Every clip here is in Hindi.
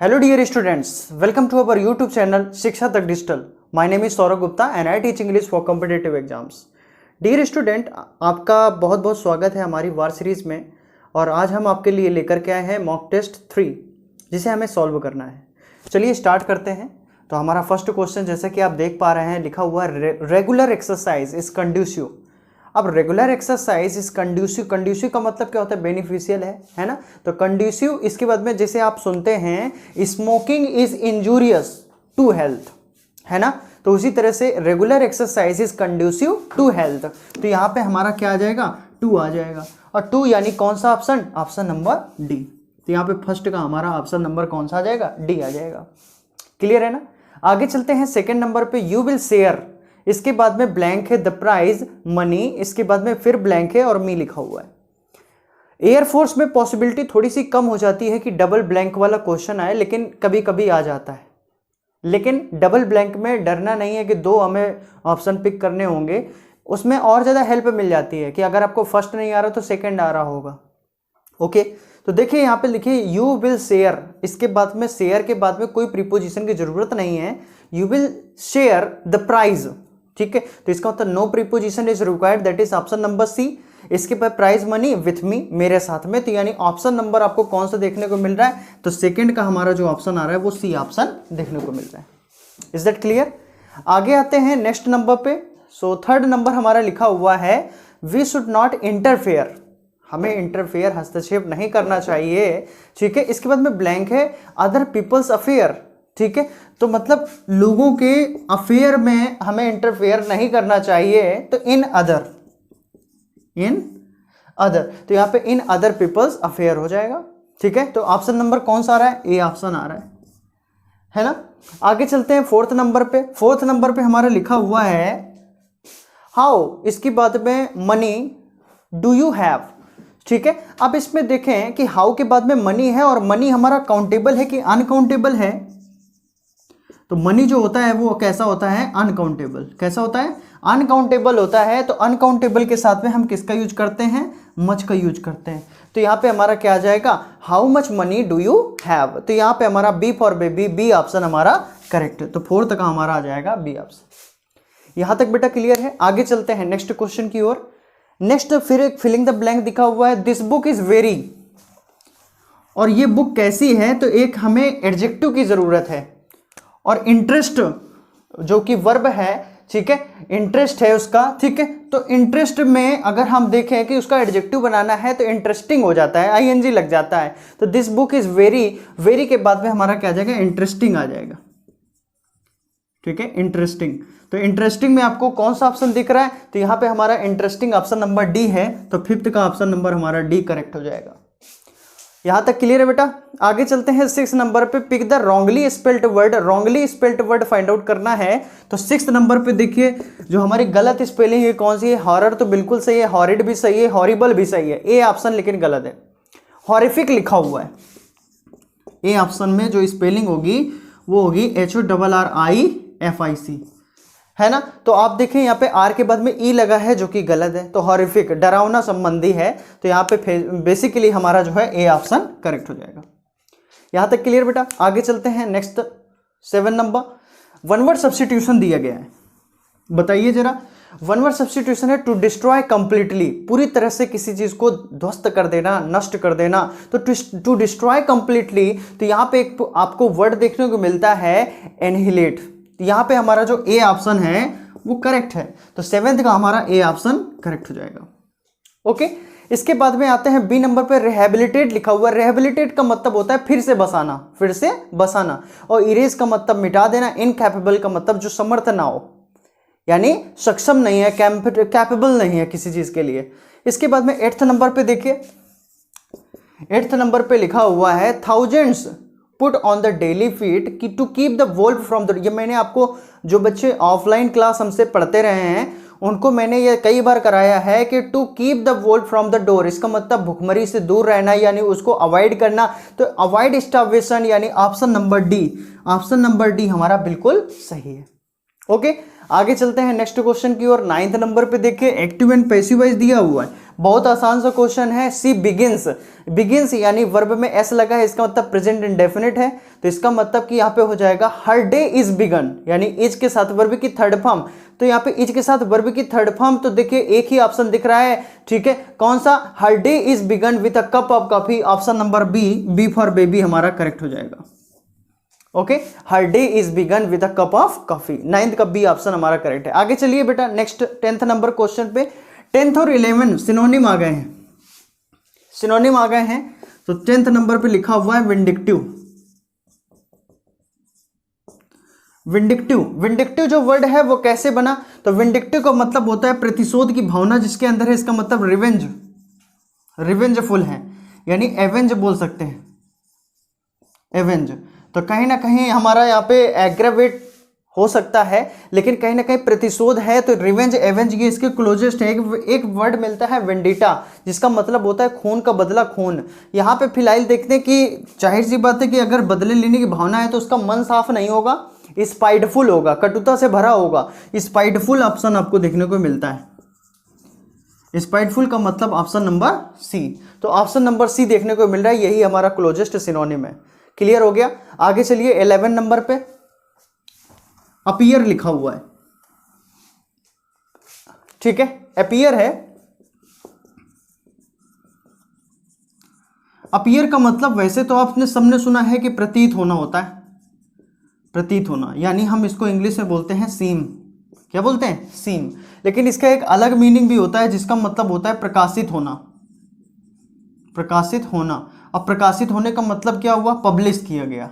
Hello dear students, welcome to our YouTube channel शिक्षा तक digital. My name is Saurabh Gupta and I teach English for competitive exams। Dear student, आपका बहुत बहुत स्वागत है हमारी वार सीरीज में। और आज हम आपके लिए लेकर के आए हैं मॉक टेस्ट 3 जिसे हमें सॉल्व करना है। चलिए स्टार्ट करते हैं। तो हमारा फर्स्ट क्वेश्चन जैसे कि आप देख पा रहे हैं लिखा हुआ है रेगुलर एक्सरसाइज इज कंड्यूसिव। अब regular exercise is conducive, conducive का मतलब क्या होता है? बेनिफिशियल है ना। तो कंड्यूसिव इसके बाद में जैसे आप सुनते हैं smoking is injurious to health, है ना। तो उसी तरह से regular exercise is conducive to health. तो यहाँ पे हमारा क्या आ जाएगा? 2 आ जाएगा। और 2 यानी कौन सा ऑप्शन? Option number D. तो यहाँ पे फर्स्ट का हमारा ऑप्शन नंबर कौन सा आ जाएगा? डी आ जाएगा। क्लियर है ना। आगे चलते हैं सेकेंड नंबर पे। यू विल शेयर, इसके बाद में ब्लैंक है द प्राइज मनी, इसके बाद में फिर ब्लैंक है और मी लिखा हुआ है। एयरफोर्स में पॉसिबिलिटी थोड़ी सी कम हो जाती है कि डबल ब्लैंक वाला क्वेश्चन आए, लेकिन कभी कभी आ जाता है। लेकिन डबल ब्लैंक में डरना नहीं है कि 2 हमें ऑप्शन पिक करने होंगे। उसमें और ज़्यादा हेल्प मिल जाती है कि अगर आपको फर्स्ट नहीं आ रहा तो सेकेंड आ रहा होगा। ओके, तो देखिए यहाँ पे लिखिए यू विल शेयर, इसके बाद में शेयर के बाद में कोई प्रीपोजिशन की जरूरत नहीं है। You will share the prize, ठीक है। तो इसका मतलब no preposition is required, that is option number C. इसके बाद प्राइज मनी विथ मी, मेरे साथ में। तो यानी ऑप्शन नंबर आपको कौन सा देखने को मिल रहा है? तो सेकंड का हमारा जो ऑप्शन आ रहा है वो सी ऑप्शन देखने को मिल रहा है। Is that clear? आगे आते हैं नेक्स्ट नंबर पे। सो थर्ड नंबर हमारा लिखा हुआ है वी शुड नॉट इंटरफेयर, हमें इंटरफेयर हस्तक्षेप नहीं करना चाहिए, ठीक है। इसके बाद में ब्लैंक है अदर पीपल्स अफेयर, ठीक है। तो मतलब लोगों के अफेयर में हमें इंटरफेयर नहीं करना चाहिए। तो इन अदर, तो यहाँ पे इन अदर पीपल्स अफेयर हो जाएगा, ठीक है। तो ऑप्शन नंबर कौन सा आ रहा है? ए ऑप्शन आ रहा है ना। आगे चलते हैं फोर्थ नंबर पे। फोर्थ नंबर पे हमारा लिखा हुआ है हाउ, इसकी बाद में मनी डू यू हैव, ठीक है। अब इसमें देखें कि हाउ के बाद में मनी है और मनी हमारा काउंटेबल है कि अनकाउंटेबल है। तो मनी जो होता है वो कैसा होता है? अनकाउंटेबल। कैसा होता है? अनकाउंटेबल होता है। तो अनकाउंटेबल के साथ में हम किसका यूज करते हैं? मच का यूज करते हैं। तो यहाँ पे हमारा क्या आ जाएगा? How much money do you have. तो यहाँ पे हमारा B for baby, B option हमारा करेक्ट है। तो फोर्थ का हमारा आ जाएगा बी ऑप्शन। यहाँ तक बेटा क्लियर है। आगे चलते हैं नेक्स्ट क्वेश्चन की ओर। नेक्स्ट फिर एक फिलिंग द ब्लैंक दिखा हुआ है दिस बुक इज वेरी, और ये बुक कैसी है? तो एक हमें एडजेक्टिव की जरूरत है। और इंटरेस्ट जो कि वर्ब है, ठीक है, इंटरेस्ट है उसका, ठीक है। तो इंटरेस्ट में अगर हम देखें कि उसका एडजेक्टिव बनाना है तो इंटरेस्टिंग हो जाता है, आईएनजी लग जाता है। तो this book is very, very के बाद में हमारा क्या आ जाएगा? इंटरेस्टिंग आ जाएगा, ठीक है, इंटरेस्टिंग। तो इंटरेस्टिंग में आपको कौन सा ऑप्शन दिख रहा है? तो यहाँ पे हमारा इंटरेस्टिंग ऑप्शन नंबर डी है। तो फिफ्थ का ऑप्शन नंबर हमारा डी करेक्ट हो जाएगा। यहां तक क्लियर है बेटा। आगे चलते हैं 6 नंबर पे। Pick the wrongly spelt word, wrongly spelt word find out करना है। तो 6 नंबर पे देखिए जो हमारी गलत स्पेलिंग है कौन सी है? हॉरर तो बिल्कुल सही है, हॉरिड भी सही है, हॉरिबल भी सही है। ए ऑप्शन लेकिन गलत है, हॉरिफिक लिखा हुआ है। ए ऑप्शन में जो स्पेलिंग होगी वो होगी HORRIFIC, है ना। तो आप देखें यहाँ पे आर के बाद में ई लगा है जो कि गलत है। तो हॉरिफिक डरावना संबंधी है। तो यहाँ पे बेसिकली हमारा जो है ए ऑप्शन करेक्ट हो जाएगा। यहाँ तक क्लियर बेटा। आगे चलते हैं next 7 number. One word substitution दिया गया है, बताइए जरा। वन वर्ड सब्स्टिट्यूशन है टू डिस्ट्रॉय कंप्लीटली, पूरी तरह से किसी चीज को ध्वस्त कर देना, नष्ट कर देना। तो टू डिस्ट्रॉय कंप्लीटली, तो यहाँ पे एक आपको वर्ड देखने को मिलता है एनहिलेट। यहाँ पे हमारा जो ए ऑप्शन है वो करेक्ट है। तो 7th का हमारा ए ऑप्शन करेक्ट हो जाएगा। ओके, इसके बाद में आते हैं बी नंबर पे। रिहेबिलिटेट लिखा हुआ है। रिहेबिलिटेट का मतलब होता है फिर से बसाना, फिर से बसाना। और इरेज का मतलब मिटा देना। इनकैपेबल का मतलब जो समर्थ ना हो, यानी सक्षम नहीं है, कैपेबल नहीं है किसी चीज के लिए। इसके बाद में 8th नंबर पे देखिए। 8th नंबर पे लिखा हुआ है thousands put on the daily feet की to keep the wolf from the. ये मैंने आपको जो बच्चे ऑफलाइन क्लास हमसे पढ़ते रहे हैं उनको मैंने ये कई बार कराया है कि to keep the wolf from the door, इसका मतलब भुखमरी से दूर रहना, यानी उसको अवॉइड करना। तो अवॉइड स्टार्वेशन यानी option number D, option number D हमारा बिल्कुल सही है। ओके, आगे चलते हैं नेक्स्ट क्वेश्चन की ओर। 9th नंबर पे देखिए एक्टिव एंड पैसिव वॉइस दिया हुआ है। बहुत आसान सा क्वेश्चन है। सी बिगिंस, बिगिंस यानी वर्ब में एस लगा है, इसका मतलब प्रेजेंट इंडेफिनिट है, तो इसका मतलब कि यहाँ पे हो जाएगा हर डे इज बिगन, यानी इज के साथ वर्ब की थर्ड फॉर्म। तो यहाँ पे इज के साथ वर्ब की थर्ड फॉर्म, तो देखिए एक ही ऑप्शन दिख रहा है, ठीक है, कौन सा, her day is begun with a cup of coffee, option number B, B for baby हमारा करेक्ट हो जाएगा। Okay, her day is begun with a cup of coffee, 9th का बी ऑप्शन हमारा करेक्ट है। आगे चलिए बेटा नेक्स्ट 10th नंबर क्वेश्चन पे। 10th और 11 सिनोनिम आ गए हैं, सिनोनिम आ गए हैं, तो 10th नंबर पे लिखा हुआ है विंडिक्टिव। विंडिक्टिव, विंडिक्टिव जो वर्ड है वो कैसे बना, तो विंडिक्टिव का मतलब होता है प्रतिशोध की भावना जिसके अंदर है, इसका मतलब रिवेंज, रिवेंजफुल है, यानी एवेंज बोल सकते हैं, एवेंज। तो कहीं ना कहीं हमारा यहाँ पे एग्रावेट हो सकता है, लेकिन कहीं ना कहीं प्रतिशोध है, तो रिवेंज एवेंज ये इसके क्लोजेस्ट है। एक वर्ड मिलता है वेंडिटा, जिसका मतलब होता है खून का बदला, खून। यहाँ पे फिलहाल देखते हैं कि जाहिर सी बात है कि अगर बदले लेने की भावना है तो उसका मन साफ नहीं होगा, स्पाइटफुल होगा, कटुता से भरा होगा। स्पाइटफुल ऑप्शन आपको देखने को मिलता है, स्पाइटफुल का मतलब ऑप्शन नंबर सी, तो ऑप्शन नंबर सी देखने को मिल रहा है, यही हमारा क्लोजेस्ट सिनोनिम है। क्लियर हो गया। आगे चलिए 11 नंबर पे अपीयर लिखा हुआ है, ठीक है, अपीयर है। अपीयर का मतलब वैसे तो आपने सबने सुना है कि प्रतीत होना होता है, प्रतीत होना, यानी हम इसको इंग्लिश में बोलते हैं सीम, क्या बोलते हैं, सीम। लेकिन इसका एक अलग मीनिंग भी होता है जिसका मतलब होता है प्रकाशित होना, प्रकाशित होना। अब प्रकाशित होने का मतलब क्या हुआ, पब्लिश किया गया,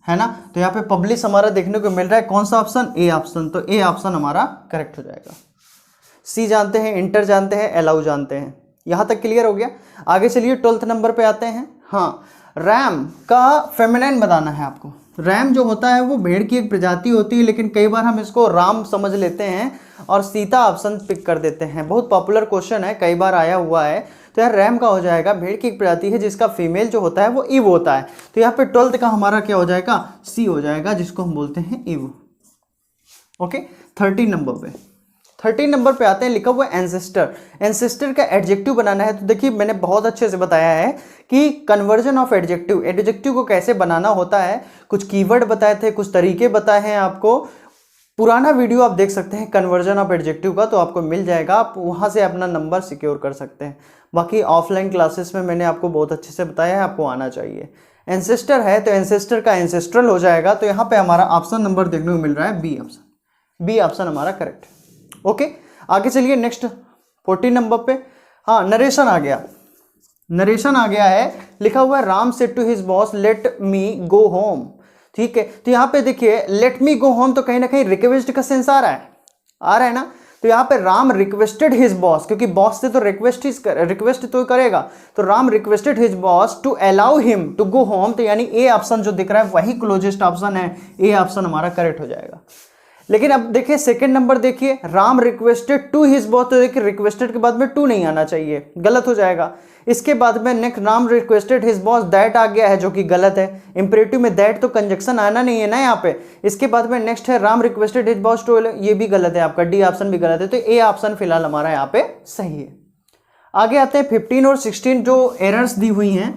है ना। तो यहाँ पे पब्लिश हमारा देखने को मिल रहा है, कौन सा ऑप्शन, ए ऑप्शन, तो ए ऑप्शन हमारा करेक्ट हो जाएगा। सी जानते हैं, इंटर जानते हैं, अलाउ जानते हैं, यहाँ तक क्लियर हो गया। आगे चलिए 12th नंबर पे आते हैं। हाँ, रैम का फेमिनाइन बताना है आपको। रैम जो होता है वो भेड़ की एक प्रजाति होती है, लेकिन कई बार हम इसको राम समझ लेते हैं और सीता ऑप्शन पिक कर देते हैं। बहुत पॉपुलर क्वेश्चन है, कई बार आया हुआ है। तो यार रैम का हो जाएगा, भेड़ की एक प्रजाति है जिसका फीमेल जो होता है वो इव होता है। तो यहाँ पे 12th का हमारा क्या हो जाएगा, सी हो जाएगा, जिसको हम बोलते हैं इव। ओके, 13 नंबर पे, 13 नंबर पे आते हैं, लिखा हुआ है एंसेस्टर। एंसेस्टर का एडजेक्टिव बनाना है, तो देखिए मैंने बहुत अच्छे से बताया है कि कन्वर्जन ऑफ एडजेक्टिव, एडजेक्टिव को कैसे बनाना होता है, कुछ कीवर्ड बताए थे, कुछ तरीके बताए हैं आपको। पुराना वीडियो आप देख सकते हैं कन्वर्जन ऑफ एडजेक्टिव का, तो आपको मिल जाएगा, आप वहाँ से अपना नंबर सिक्योर कर सकते हैं। बाकी ऑफलाइन क्लासेस में मैंने आपको बहुत अच्छे से बताया है, आपको आना चाहिए। एंसेस्टर है तो एंसेस्टर का एंसेस्ट्रल हो जाएगा, तो यहाँ पे हमारा ऑप्शन नंबर देखने को मिल रहा है बी ऑप्शन, बी ऑप्शन हमारा करेक्ट है। ओके, आगे चलिए नेक्स्ट 14 नंबर पे। हाँ, नरेशन आ गया, नरेशन आ गया है, लिखा हुआ है Ram said to his boss let me go home, ठीक है। तो यहाँ पे देखिए लेट मी गो होम, तो कहीं ना कहीं रिक्वेस्ट का सेंस आ रहा है ना। तो यहाँ पे राम रिक्वेस्टेड हिज बॉस, क्योंकि बॉस से तो रिक्वेस्ट तो करेगा, तो Ram requested his boss to allow him to go home, तो यानी ए ऑप्शन जो दिख रहा है वही क्लोजेस्ट ऑप्शन है, ए ऑप्शन हमारा करेक्ट हो जाएगा। लेकिन अब देखिए सेकंड नंबर देखिए, Ram requested to his boss, तो देखिए रिक्वेस्टेड के बाद में टू नहीं आना चाहिए, गलत हो जाएगा। इसके बाद में next Ram requested his boss that आ गया है, जो कि गलत है। इंपरेटिव में दैट तो कंजक्शन आना नहीं है ना यहाँ पे। इसके बाद में नेक्स्ट है Ram requested his boss to, ये भी गलत है आपका, डी ऑप्शन भी गलत है, तो ए ऑप्शन फिलहाल हमारा यहाँ पे सही है। आगे आते हैं 15 और 16 जो एरर्स दी हुई हैं,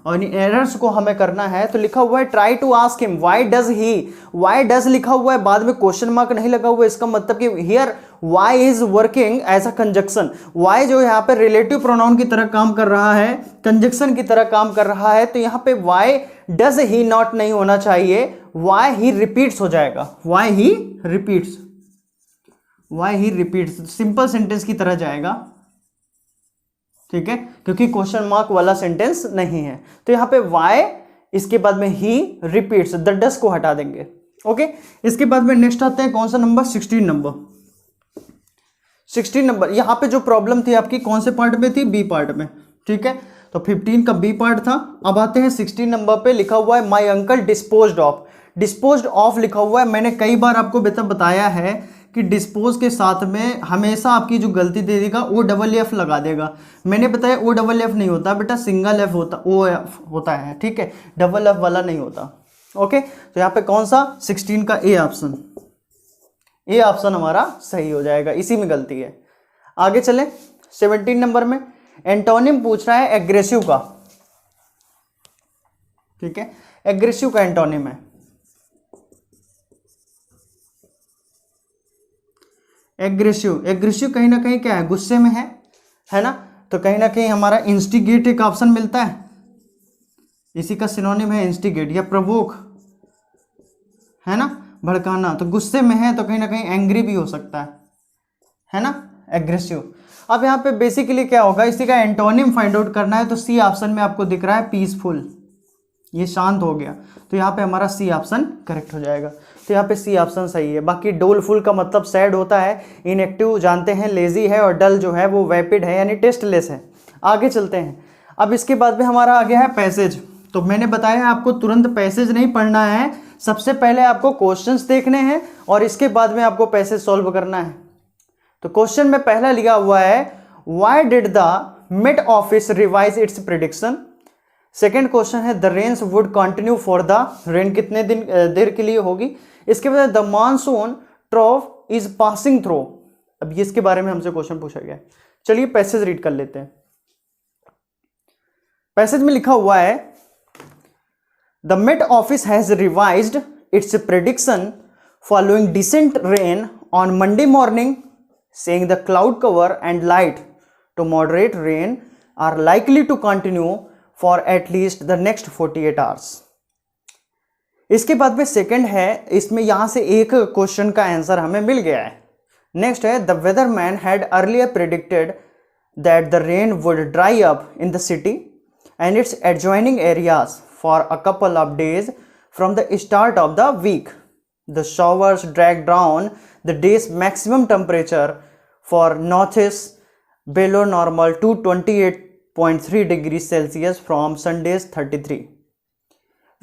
और इन एरर्स को हमें करना है। तो लिखा हुआ है try to ask him why does he, why does लिखा हुआ है, बाद में क्वेश्चन मार्क नहीं लगा हुआ, इसका मतलब कि here why is working as a conjunction. Why जो यहाँ पे रिलेटिव प्रोनाउन की तरह काम कर रहा है, कंजक्शन की तरह काम कर रहा है, तो यहाँ पे व्हाई डज ही नॉट नहीं होना चाहिए, व्हाई ही रिपीट्स हो जाएगा, why he repeats, why he repeats simple sentence की तरह जाएगा, ठीक है, क्योंकि क्वेश्चन मार्क वाला सेंटेंस नहीं है। तो यहाँ पे वाई, इसके बाद में ही रिपीट्स, द डस को हटा देंगे। ओके, इसके बाद में नेक्स्ट आते हैं कौन सा नंबर, 16 नंबर। 16 नंबर यहाँ पे जो प्रॉब्लम थी आपकी कौन से पार्ट में थी, बी पार्ट में, ठीक है। तो 15 का बी पार्ट था। अब आते हैं 16 नंबर पे, लिखा हुआ है my uncle disposed of. Disposed of लिखा हुआ है, मैंने कई बार आपको बताया है कि डिस्पोज के साथ में हमेशा आपकी जो गलती दे देगा ओ डबल एफ लगा देगा। मैंने बताया ओ डबल एफ नहीं होता बेटा, सिंगल एफ होता, ओ एफ होता है, ठीक है, डबल एफ वाला नहीं होता। ओके, तो यहाँ पे कौन सा 16 का ए ऑप्शन, ए ऑप्शन हमारा सही हो जाएगा, इसी में गलती है। आगे चलें 17 नंबर में एंटोनिम पूछ रहा है एग्रेसिव का, ठीक है, एग्रेसिव का एंटोनिम है एग्रेसिव। एग्रेसिव कहीं ना कहीं क्या है, गुस्से में है ना, तो कहीं ना कहीं हमारा इंस्टिगेट एक ऑप्शन मिलता है, इसी का सिनोनिम है इंस्टिगेट या प्रवोक, है ना, भड़काना। तो गुस्से में है तो कहीं ना कहीं एंग्री भी हो सकता है ना, एग्रेसिव। अब यहाँ पे बेसिकली क्या होगा, इसी का एंटोनिम फाइंड आउट करना है, तो सी ऑप्शन में आपको दिख रहा है पीसफुल, ये शांत हो गया, तो यहाँ पे हमारा सी ऑप्शन करेक्ट हो जाएगा। तो यहाँ पे सी ऑप्शन सही है। बाकी डोलफुल का मतलब सैड होता है, इनएक्टिव जानते हैं लेजी है, और डल जो है वो वैपिड है यानी टेस्टलेस है। आगे चलते हैं। अब इसके बाद में हमारा आ गया है पैसेज। तो मैंने बताया आपको तुरंत पैसेज नहीं पढ़ना है, सबसे पहले आपको क्वेश्चंस देखने हैं और इसके बाद में आपको पैसेज सॉल्व करना है। तो क्वेश्चन में पहला लिखा हुआ है why did the mid office revise its prediction. Second question है the rains would continue for the, rain कितने दिन देर के लिए होगी। इसके बाद the monsoon trough is passing through. अब ये इसके बारे में हमसे क्वेश्चन पूछा गया है। चलिए पैसेज रीड कर लेते हैं। पैसेज में लिखा हुआ है the mid office has revised its prediction following decent rain on Monday morning, saying the cloud cover and light to moderate rain are likely to continue for at least the next 48 hours। इसके बाद में सेकंड है, इसमें यहां से एक क्वेश्चन का आंसर हमें मिल गया है। नेक्स्ट है the weatherman had earlier predicted that the rain would dry up in the city and its adjoining areas for a couple of days from the start of the week. The showers dragged down the day's maximum temperature for northeast below normal to 28.3 degrees Celsius from Sunday's 33.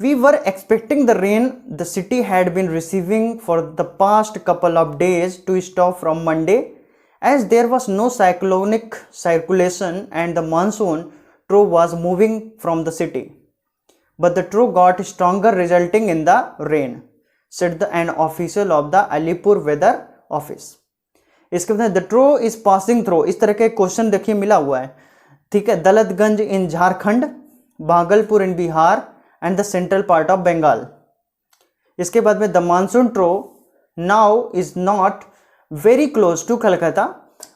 We were expecting the rain the city had been receiving for the past couple of days to stop from Monday, as there was no cyclonic circulation and the monsoon trough was moving from the city. But the trough got stronger, resulting in the rain, said an official of the Alipur weather office। इसके बाद द ट्रो इज पासिंग थ्रू, इस तरह के क्वेश्चन देखिए मिला हुआ है, ठीक है। Daltonganj in Jharkhand, Bhagalpur in Bihar and the central part of Bengal. इसके बाद में the monsoon trough now is not very close to Calcutta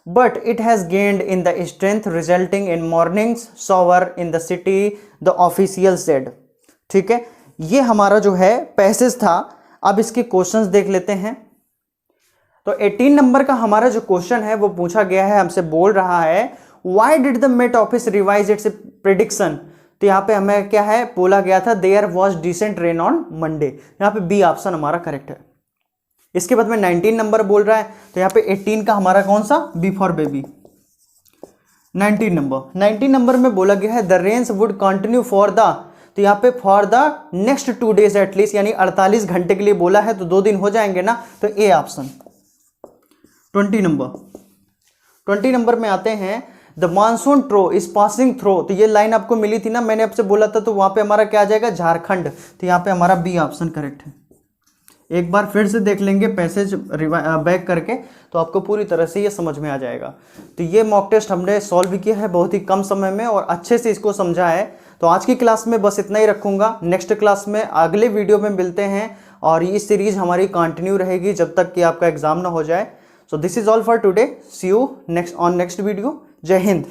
but it has gained in the strength resulting in mornings shower in the city, the official said. ठीक है, ये हमारा जो है पैसेज था। अब इसके क्वेश्चंस देख लेते हैं। तो 18 नंबर का हमारा जो क्वेश्चन है वो पूछा गया है, हमसे बोल रहा है why did the Met office revise its prediction. तो यहाँ पे हमें क्या है बोला गया था, there was decent rain on Monday. यहाँ पे बी ऑप्शन हमारा करेक्ट है। इसके बाद में 19 नंबर बोल रहा है, तो यहाँ पे 18 का हमारा कौन सा, बी फॉर बेबी। 19 नंबर में बोला गया है the rains would continue for the, तो यहाँ पे for the next 2 days at least, यानी 48 घंटे के लिए बोला है, तो 2 दिन हो जाएंगे ना, तो ए ऑप्शन। 20 नंबर में आते हैं the monsoon trough is passing through. तो ये लाइन आपको मिली थी ना, मैंने आपसे बोला था, तो वहां पे हमारा क्या आ जाएगा, झारखंड। तो यहाँ पे हमारा बी ऑप्शन करेक्ट है। एक बार फिर से देख लेंगे पैसेज बैक करके, तो आपको पूरी तरह से ये समझ में आ जाएगा। तो ये मॉक टेस्ट हमने सॉल्व किया है बहुत ही कम समय में और अच्छे से इसको समझा है। तो आज की क्लास में बस इतना ही रखूंगा। नेक्स्ट क्लास में अगले वीडियो में मिलते हैं और ये सीरीज हमारी कंटिन्यू रहेगी जब तक कि आपका एग्जाम ना हो जाए। So this is all for today, see you next on next video. जय हिंद।